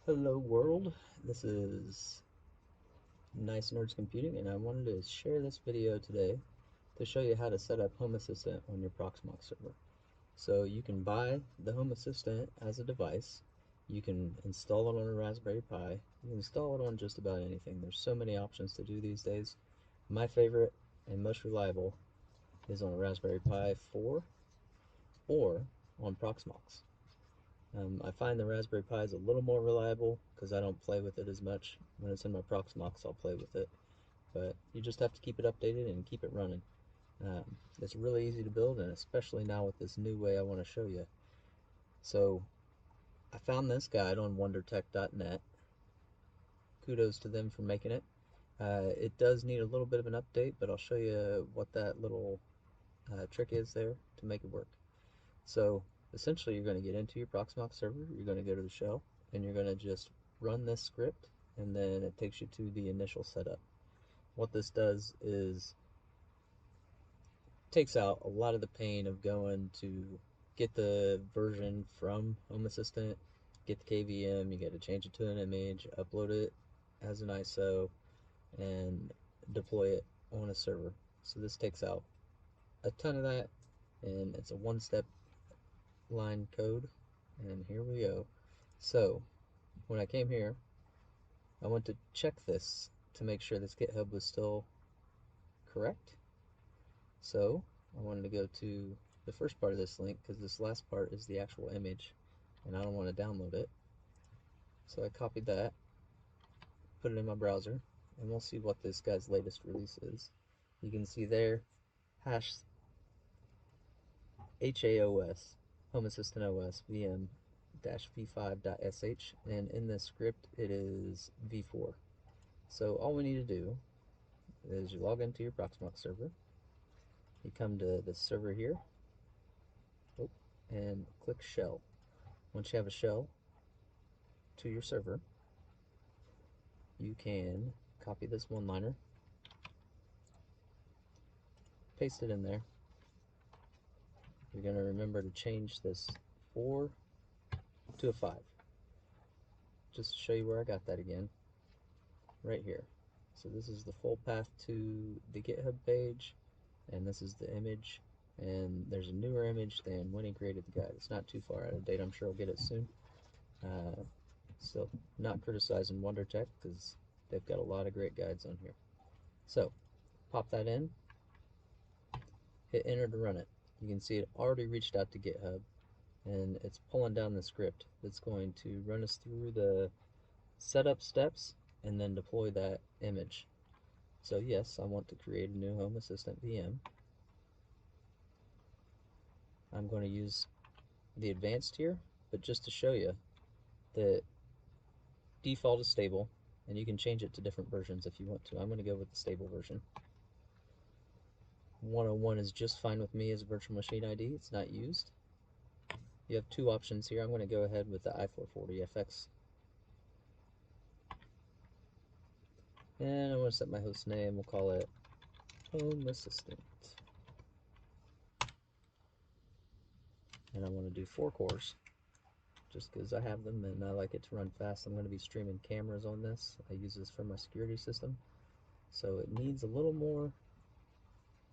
Hello world, this is Nice Nerds Computing, and I wanted to share this video today to show you how to set up Home Assistant on your Proxmox server. So you can buy the Home Assistant as a device, you can install it on a Raspberry Pi, you can install it on just about anything. There's so many options to do these days. My favorite and most reliable is on a Raspberry Pi 4 or on Proxmox. I find the Raspberry Pi is a little more reliable because I don't play with it as much. When it's in my Proxmox, I'll play with it. But you just have to keep it updated and keep it running. It's really easy to build, and especially now with this new way I want to show you. So I found this guide on wondertech.net. Kudos to them for making it. It does need a little bit of an update, but I'll show you what that little trick is there to make it work. So essentially you're going to get into your Proxmox server, you're going to go to the shell, and you're going to just run this script, and then it takes you to the initial setup. What this does is takes out a lot of the pain of going to get the version from Home Assistant, get the KVM, you got to change it to an image, upload it as an ISO, and deploy it on a server. So this takes out a ton of that, and it's a one-step line code, and here we go. So when I came here, I went to check this to make sure this GitHub was still correct. So I wanted to go to the first part of this link because this last part is the actual image and I don't want to download it. So I copied that, put it in my browser, and we'll see what this guy's latest release is. You can see there hash HAOS, Home Assistant OS VM v5.sh, and in this script it is v4. So all we need to do is you log into your Proxmox server, you come to the server here, and click shell. Once you have a shell to your server, you can copy this one-liner, paste it in there. You're going to remember to change this 4 to a 5. Just to show you where I got that again, right here. So this is the full path to the GitHub page, and this is the image, and there's a newer image than when he created the guide. It's not too far out of date. I'm sure I'll get it soon. Still not criticizing WonderTech because they've got a lot of great guides on here. So pop that in, hit enter to run it. You can see it already reached out to GitHub, and it's pulling down the script that's going to run us through the setup steps and then deploy that image. So yes, I want to create a new Home Assistant VM. I'm going to use the advanced here, but just to show you that default is stable, and you can change it to different versions if you want to. I'm going to go with the stable version. 101 is just fine with me as a virtual machine ID. It's not used. You have two options here. I'm going to go ahead with the i440FX. And I'm going to set my host name. We'll call it Home Assistant. And I want to do 4 cores just because I have them and I like it to run fast. I'm going to be streaming cameras on this. I use this for my security system. So it needs a little more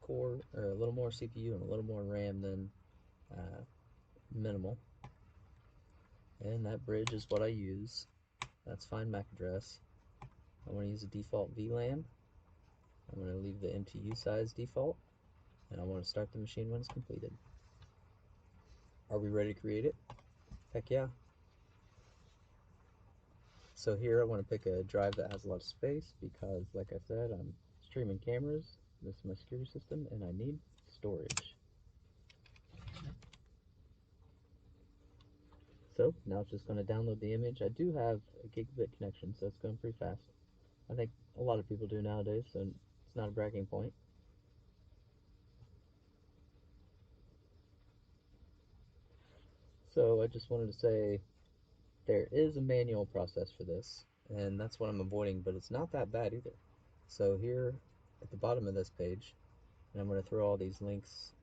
core, or a little more CPU and a little more RAM than minimal. And that bridge is what I use. That's find MAC address. I want to use a default VLAN. I'm going to leave the MTU size default, and I want to start the machine when it's completed. Are we ready to create it? Heck yeah. So here I want to pick a drive that has a lot of space because, like I said, I'm streaming cameras. This is my security system, and I need storage. So now it's just going to download the image. I do have a gigabit connection, so it's going pretty fast. I think a lot of people do nowadays, so it's not a bragging point. So I just wanted to say there is a manual process for this, and that's what I'm avoiding, but it's not that bad either. So here at the bottom of this page, and I'm going to throw all these links,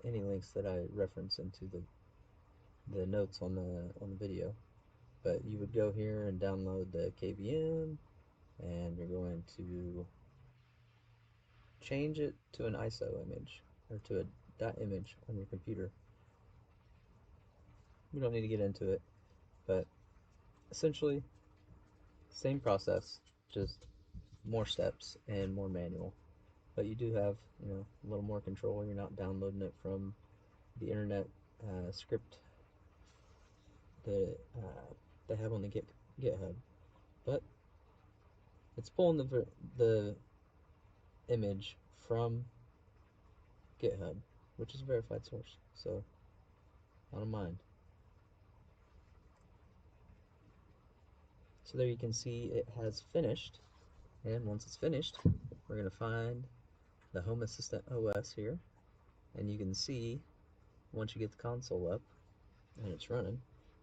any links that I reference into the notes on the video. But you would go here and download the KVM, and you're going to change it to an ISO image, or to a .image on your computer. We don't need to get into it, but essentially, same process, just more steps and more manual. But you do have, a little more control. You're not downloading it from the internet script that they have on the GitHub, but it's pulling the image from GitHub, which is a verified source, so I don't mind. So there you can see it has finished, and once it's finished, we're going to find the Home Assistant OS here, and you can see once you get the console up and it's running,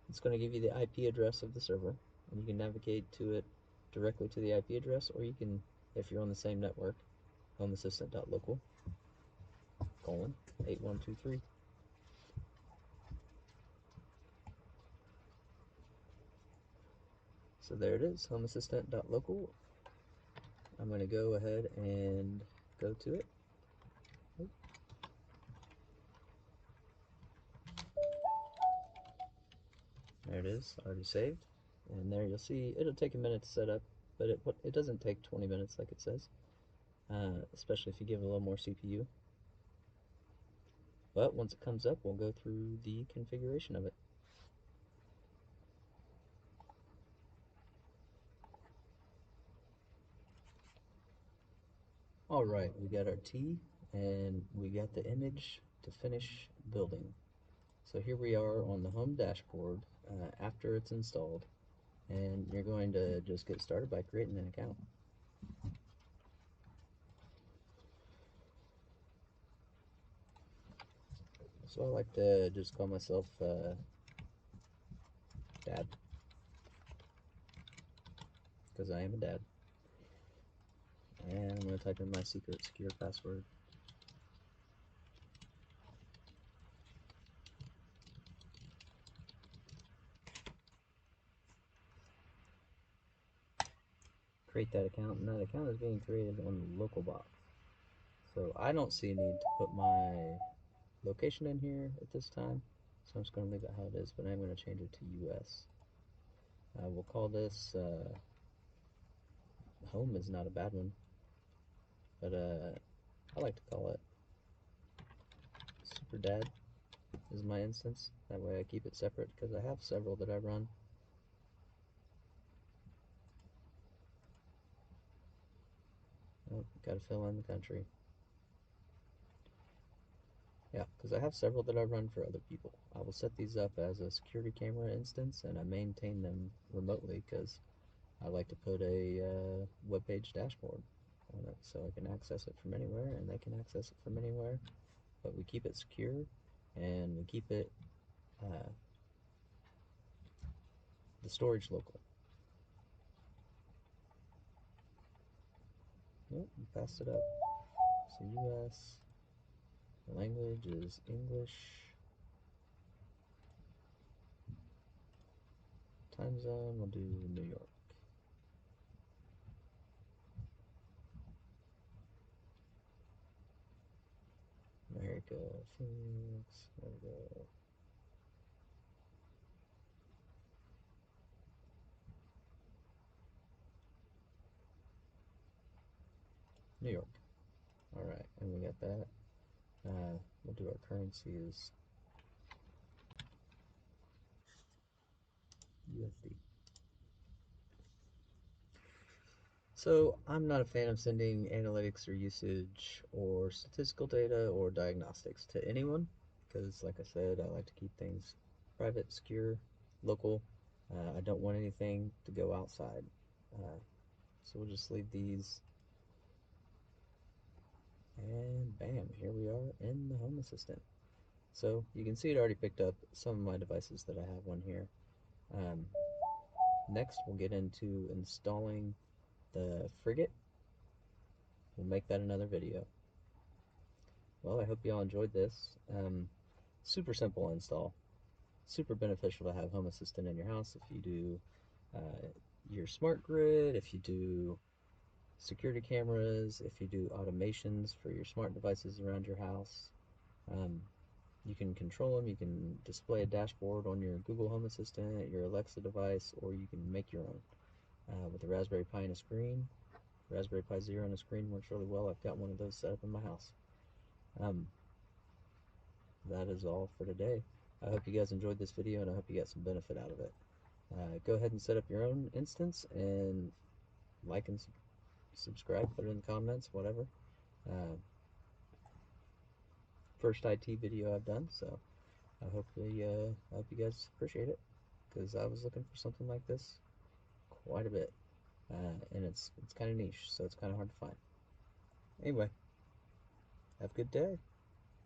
it's going to give you the IP address of the server, and you can navigate to it directly to the IP address, or you can, if you're on the same network, homeassistant.local colon 8123. So there it is, homeassistant.local. I'm going to go ahead and go to it. There it is, already saved. And there you'll see it'll take a minute to set up, but it doesn't take 20 minutes like it says, especially if you give it a little more CPU. But once it comes up, we'll go through the configuration of it. Alright, we got our T, and we got the image to finish building. So here we are on the home dashboard after it's installed, and you're going to just get started by creating an account. So I like to just call myself Dad, because I am a dad. And I'm going to type in my secure password. Create that account, and that account is being created on the local box. So I don't see a need to put my location in here at this time, so I'm just going to leave it how it is, but I'm going to change it to US. We'll call this home is not a bad one, but I like to call it Super Dad is my instance. That way I keep it separate because I have several that I run. Oh, gotta fill in the country. Yeah, because I have several that I run for other people. I will set these up as a security camera instance, and I maintain them remotely because I like to put a web page dashboard on it so I can access it from anywhere, and they can access it from anywhere. But we keep it secure, and we keep it the storage local. Yep, we passed it up. So US, the language is English. Time zone, we'll do New York. America, Phoenix, there we go. New York. Alright, and we got that. We'll do our currency is USD. So I'm not a fan of sending analytics or usage or statistical data or diagnostics to anyone because, like I said, I like to keep things private, secure, local. I don't want anything to go outside. So we'll just leave these, and bam, here we are in the Home Assistant. So you can see it already picked up some of my devices that I have on here. Next we'll get into installing the Frigate. We'll make that another video. Well, I hope you all enjoyed this. Super simple install. super beneficial to have Home Assistant in your house if you do your smart grid, if you do security cameras, if you do automations for your smart devices around your house. Um, you can control them. You can display a dashboard on your Google Home Assistant, your Alexa device, or you can make your own with a Raspberry Pi and a screen. Raspberry Pi Zero and a screen works really well. I've got one of those set up in my house. Um, that is all for today. I hope you guys enjoyed this video, and I hope you got some benefit out of it. Go ahead and set up your own instance, and like and subscribe, put it in the comments, whatever. Uh, First IT video I've done, so I hope you guys appreciate it, because I was looking for something like this quite a bit, and it's kind of niche, so it's kind of hard to find. Anyway, have a good day.